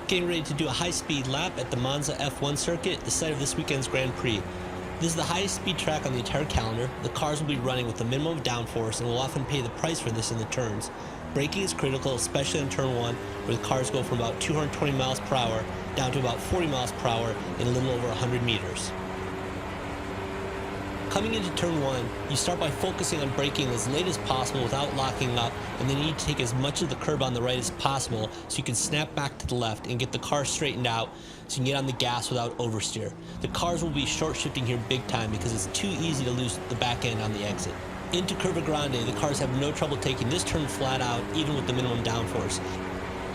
Getting ready to do a high-speed lap at the Monza F1 circuit, the site of this weekend's Grand Prix. This is the highest speed track on the entire calendar. The cars will be running with the minimum of downforce and will often pay the price for this in the turns. Braking is critical, especially in turn 1, where the cars go from about 220 miles per hour down to about 40 miles per hour in a little over 100 meters. Coming into turn 1, you start by focusing on braking as late as possible without locking up, and then you need to take as much of the curb on the right as possible so you can snap back to the left and get the car straightened out so you can get on the gas without oversteer. The cars will be short shifting here big time because it's too easy to lose the back end on the exit. Into Curva Grande, the cars have no trouble taking this turn flat out even with the minimum downforce.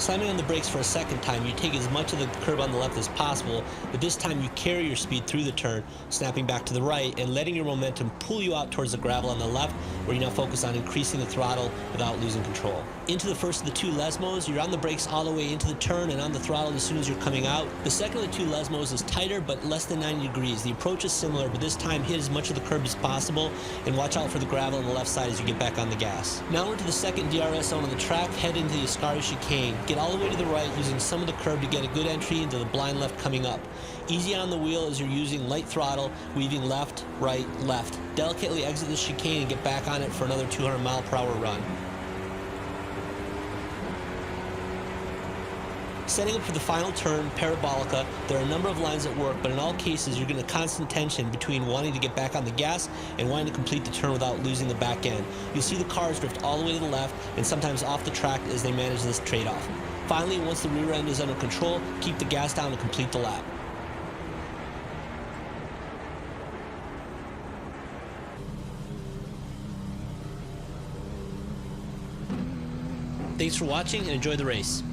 Slamming on the brakes for a second time, you take as much of the curb on the left as possible, but this time you carry your speed through the turn, snapping back to the right and letting your momentum pull you out towards the gravel on the left, where you now focus on increasing the throttle without losing control. Into the first of the two Lesmos, you're on the brakes all the way into the turn and on the throttle as soon as you're coming out. The second of the two Lesmos is tighter but less than 90 degrees. The approach is similar, but this time hit as much of the curb as possible and watch out for the gravel on the left side as you get back on the gas. Now we're to the second DRS zone on the track, head into the Ascari chicane. Get all the way to the right using some of the curb to get a good entry into the blind left coming up. Easy on the wheel as you're using light throttle, weaving left, right, left. Delicately exit the chicane and get back on it for another 200 mile per hour run. Setting up for the final turn, Parabolica, there are a number of lines at work, but in all cases you're getting a constant tension between wanting to get back on the gas and wanting to complete the turn without losing the back end. You'll see the cars drift all the way to the left and sometimes off the track as they manage this trade-off. Finally, once the rear end is under control, keep the gas down to complete the lap. Thanks for watching and enjoy the race.